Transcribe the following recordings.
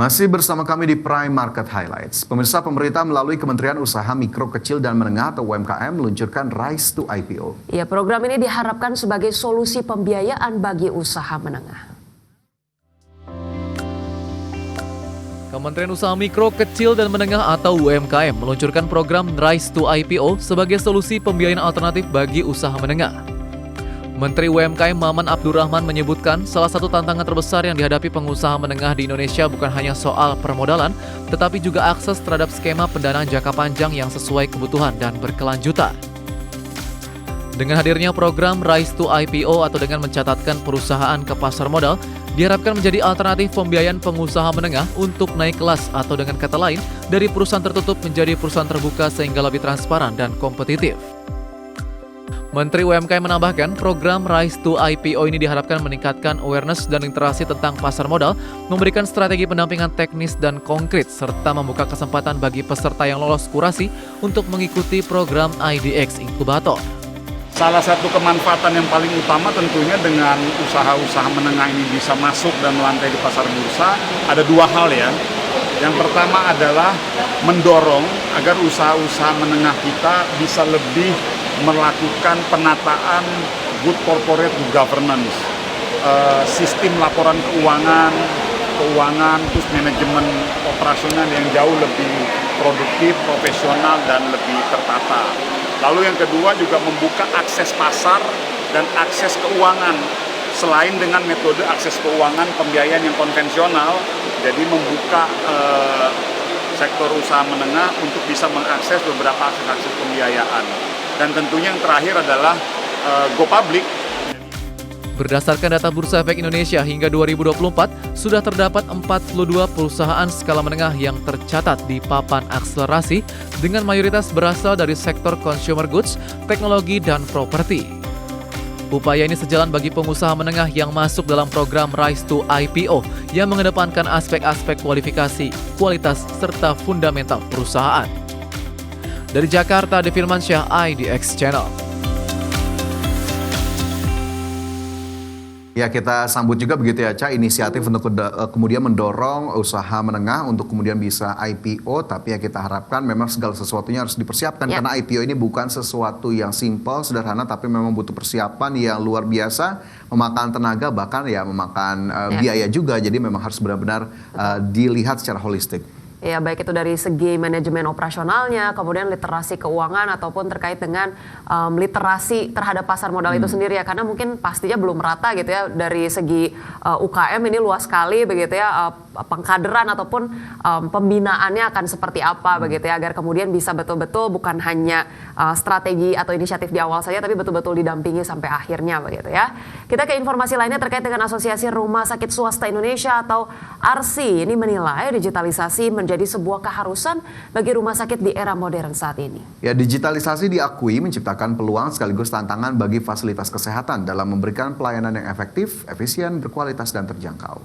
Masih bersama kami di Prime Market Highlights. Pemirsa, pemerintah melalui Kementerian Usaha Mikro Kecil dan Menengah atau UMKM meluncurkan Rise to IPO. Ya, program ini diharapkan sebagai solusi pembiayaan bagi usaha menengah. Kementerian Usaha Mikro Kecil dan Menengah atau UMKM meluncurkan program Rise to IPO sebagai solusi pembiayaan alternatif bagi usaha menengah. Menteri UMKM Maman Abdurrahman menyebutkan salah satu tantangan terbesar yang dihadapi pengusaha menengah di Indonesia bukan hanya soal permodalan, tetapi juga akses terhadap skema pendanaan jangka panjang yang sesuai kebutuhan dan berkelanjutan. Dengan hadirnya program Rise to IPO atau dengan mencatatkan perusahaan ke pasar modal, diharapkan menjadi alternatif pembiayaan pengusaha menengah untuk naik kelas atau dengan kata lain, dari perusahaan tertutup menjadi perusahaan terbuka sehingga lebih transparan dan kompetitif. Menteri UMKM menambahkan, program Rise to IPO ini diharapkan meningkatkan awareness dan literasi tentang pasar modal, memberikan strategi pendampingan teknis dan konkret, serta membuka kesempatan bagi peserta yang lolos kurasi untuk mengikuti program IDX Inkubator. Salah satu kemanfaatan yang paling utama tentunya dengan usaha-usaha menengah ini bisa masuk dan melantai di pasar bursa, ada dua hal ya. Yang pertama adalah mendorong agar usaha-usaha menengah kita bisa lebih melakukan penataan good corporate governance, sistem laporan keuangan, terus manajemen operasional yang jauh lebih produktif, profesional, dan lebih tertata. Lalu yang kedua juga membuka akses pasar dan akses keuangan. Selain dengan metode akses keuangan pembiayaan yang konvensional, jadi membuka sektor usaha menengah untuk bisa mengakses beberapa akses pembiayaan. Dan tentunya yang terakhir adalah go public. Berdasarkan data Bursa Efek Indonesia hingga 2024, sudah terdapat 42 perusahaan skala menengah yang tercatat di papan akselerasi dengan mayoritas berasal dari sektor consumer goods, teknologi, dan properti. Upaya ini sejalan bagi pengusaha menengah yang masuk dalam program Rise to IPO yang mengedepankan aspek-aspek kualifikasi, kualitas, serta fundamental perusahaan. Dari Jakarta, Devi Firmansyah, IDX Channel. Ya, kita sambut juga begitu ya, Ca, inisiatif untuk kemudian mendorong usaha menengah untuk kemudian bisa IPO, tapi ya kita harapkan memang segala sesuatunya harus dipersiapkan karena IPO ini bukan sesuatu yang simpel, sederhana, tapi memang butuh persiapan yang luar biasa, memakan tenaga, bahkan ya memakan biaya juga, jadi memang harus benar-benar dilihat secara holistik. Ya, baik itu dari segi manajemen operasionalnya, kemudian literasi keuangan ataupun terkait dengan literasi terhadap pasar modal itu sendiri ya, karena mungkin pastinya belum merata gitu ya dari segi UKM ini luas sekali begitu ya, pengkaderan ataupun pembinaannya akan seperti apa begitu ya, agar kemudian bisa betul-betul bukan hanya strategi atau inisiatif di awal saja, tapi betul-betul didampingi sampai akhirnya begitu ya. Kita ke informasi lainnya terkait dengan Asosiasi Rumah Sakit Swasta Indonesia atau ARSI ini menilai digitalisasi menjadi sebuah keharusan bagi rumah sakit di era modern saat ini. Ya, digitalisasi diakui menciptakan peluang sekaligus tantangan bagi fasilitas kesehatan dalam memberikan pelayanan yang efektif, efisien, berkualitas, dan terjangkau.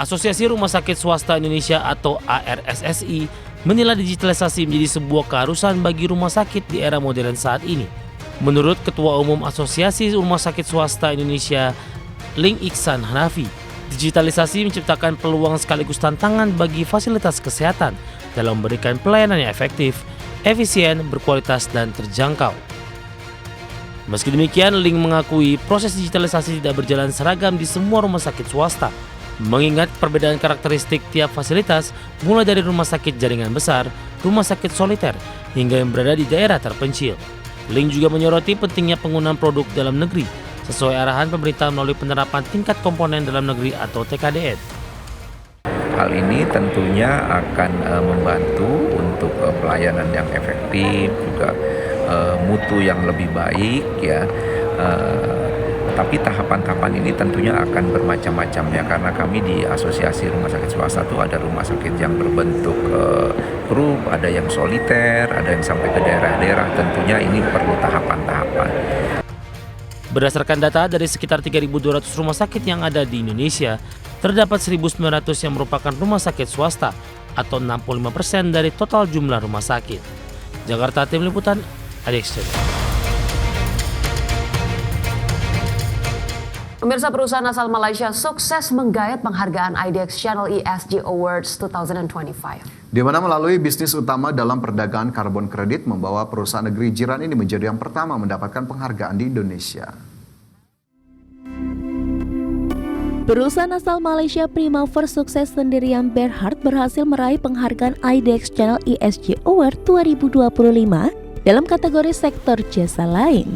Asosiasi Rumah Sakit Swasta Indonesia atau ARSSI menilai digitalisasi menjadi sebuah keharusan bagi rumah sakit di era modern saat ini. Menurut Ketua Umum Asosiasi Rumah Sakit Swasta Indonesia, Ling Iksan Hanafi, digitalisasi menciptakan peluang sekaligus tantangan bagi fasilitas kesehatan dalam memberikan pelayanan yang efektif, efisien, berkualitas, dan terjangkau. Meski demikian, Ling mengakui proses digitalisasi tidak berjalan seragam di semua rumah sakit swasta, mengingat perbedaan karakteristik tiap fasilitas mulai dari rumah sakit jaringan besar, rumah sakit soliter, hingga yang berada di daerah terpencil. Ling juga menyoroti pentingnya penggunaan produk dalam negeri sesuai arahan pemerintah melalui penerapan tingkat komponen dalam negeri atau TKDN. Hal ini tentunya akan membantu untuk pelayanan yang efektif, juga mutu yang lebih baik ya. Tapi tahapan-tahapan ini tentunya akan bermacam-macam ya, karena kami di Asosiasi Rumah Sakit Swasta itu ada rumah sakit yang berbentuk grup, ada yang soliter, ada yang sampai ke daerah-daerah. Tentunya ini perlu tahapan-tahapan. Berdasarkan data dari sekitar 3.200 rumah sakit yang ada di Indonesia, terdapat 1.900 yang merupakan rumah sakit swasta atau 65% dari total jumlah rumah sakit. Jakarta, Tim Liputan, IDX Channel. Pemirsa, perusahaan asal Malaysia sukses menggayat penghargaan IDX Channel ESG Awards 2025. Di mana melalui bisnis utama dalam perdagangan karbon kredit membawa perusahaan negeri jiran ini menjadi yang pertama mendapatkan penghargaan di Indonesia. Perusahaan asal Malaysia Primafor sukses sendirian Berhad berhasil meraih penghargaan IDX Channel ESG Award 2025 dalam kategori sektor jasa lain.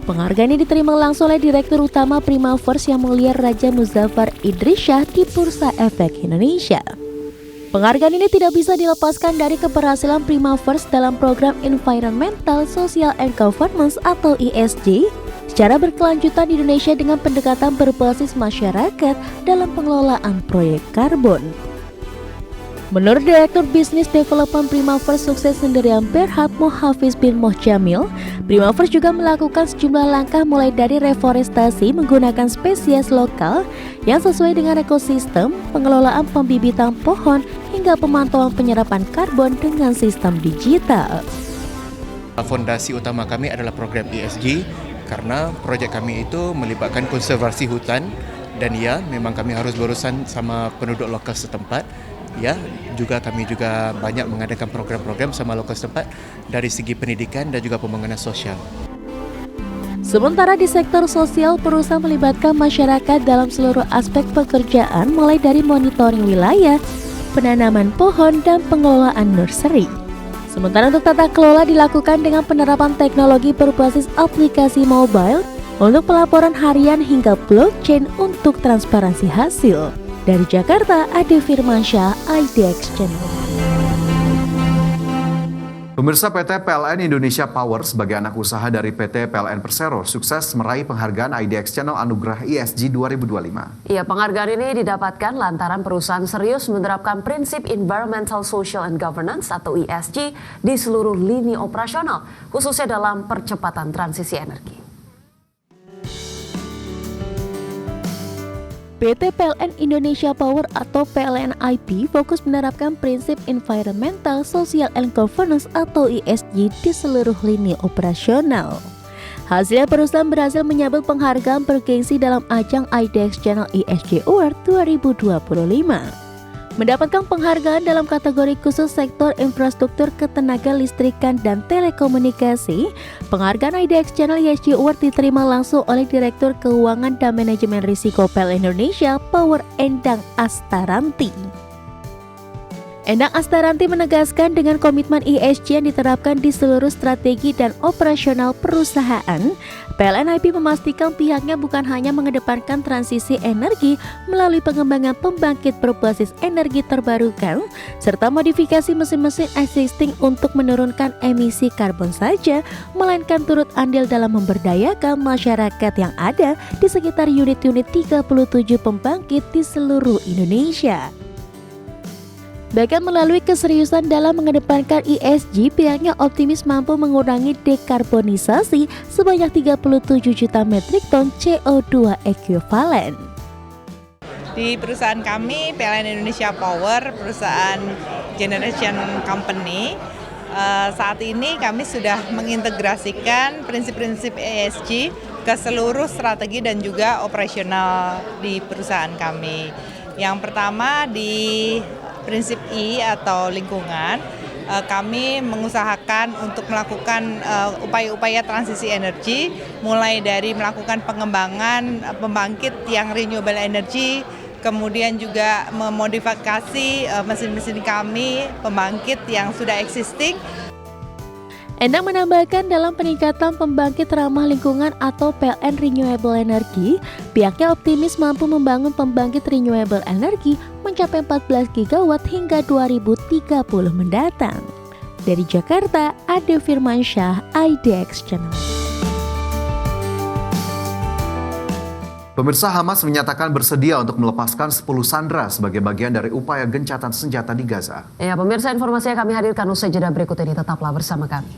Penghargaan ini diterima langsung oleh Direktur Utama Primafor Yang Mulia Raja Muzaffar Idrisyah di Bursa Efek Indonesia. Penghargaan ini tidak bisa dilepaskan dari keberhasilan Primafor dalam program Environmental, Social and Governance atau ESG secara berkelanjutan di Indonesia dengan pendekatan berbasis masyarakat dalam pengelolaan proyek karbon. Menurut Direktur Bisnis Development Primafor sukses sendirian Berhad Mohafiz bin Mohjamil, Primafor juga melakukan sejumlah langkah mulai dari reforestasi menggunakan spesies lokal yang sesuai dengan ekosistem, pengelolaan pembibitan pohon, hingga pemantauan penyerapan karbon dengan sistem digital. Fondasi utama kami adalah program ESG karena proyek kami itu melibatkan konservasi hutan dan ya memang kami harus berurusan sama penduduk lokal setempat. Ya, kami juga banyak mengadakan program-program sama lokal setempat dari segi pendidikan dan juga pembangunan sosial. Sementara di sektor sosial, perusahaan melibatkan masyarakat dalam seluruh aspek pekerjaan mulai dari monitoring wilayah, penanaman pohon, dan pengelolaan nursery. Sementara untuk tata kelola dilakukan dengan penerapan teknologi berbasis aplikasi mobile untuk pelaporan harian hingga blockchain untuk transparansi hasil. Dari Jakarta, Ade Firmansyah, IDX Channel. Pemirsa, PT PLN Indonesia Power sebagai anak usaha dari PT PLN Persero sukses meraih penghargaan IDX Channel Anugerah ESG 2025. Iya, penghargaan ini didapatkan lantaran perusahaan serius menerapkan prinsip Environmental, Social and Governance atau ESG di seluruh lini operasional, khususnya dalam percepatan transisi energi. PT PLN Indonesia Power atau PLN IP fokus menerapkan prinsip Environmental, Social and Governance atau ESG di seluruh lini operasional. Hasilnya perusahaan berhasil menyabet penghargaan bergengsi dalam ajang IDX Channel ESG Award 2025. Mendapatkan penghargaan dalam kategori khusus sektor infrastruktur ketenaga listrikan dan telekomunikasi, penghargaan IDX Channel ESG Award diterima langsung oleh Direktur Keuangan dan Manajemen Risiko PLN Indonesia, Power Endang Astaranti. Endang Astaranti menegaskan dengan komitmen ESG yang diterapkan di seluruh strategi dan operasional perusahaan, PLN IP memastikan pihaknya bukan hanya mengedepankan transisi energi melalui pengembangan pembangkit berbasis energi terbarukan, serta modifikasi mesin-mesin existing untuk menurunkan emisi karbon saja, melainkan turut andil dalam memberdayakan masyarakat yang ada di sekitar unit-unit 37 pembangkit di seluruh Indonesia. Bahkan melalui keseriusan dalam mengedepankan ESG, pihaknya optimis mampu mengurangi dekarbonisasi sebanyak 37 juta metrik ton CO2 ekuivalen. Di perusahaan kami, PLN Indonesia Power, perusahaan generation company, saat ini kami sudah mengintegrasikan prinsip-prinsip ESG ke seluruh strategi dan juga operasional di perusahaan kami. Yang pertama di prinsip I atau lingkungan, kami mengusahakan untuk melakukan upaya-upaya transisi energi, mulai dari melakukan pengembangan pembangkit yang renewable energy, kemudian juga memodifikasi mesin-mesin kami, pembangkit yang sudah existing. Endang menambahkan dalam peningkatan pembangkit ramah lingkungan atau PLN Renewable Energy, pihaknya optimis mampu membangun pembangkit renewable energy mencapai 14 gigawatt hingga 2030 mendatang. Dari Jakarta, Ade Firmansyah, IDX Channel. Pemirsa, Hamas menyatakan bersedia untuk melepaskan 10 sandera sebagai bagian dari upaya gencatan senjata di Gaza. Ya, pemirsa, informasi yang kami hadirkan usai jeda berikut ini, tetaplah bersama kami.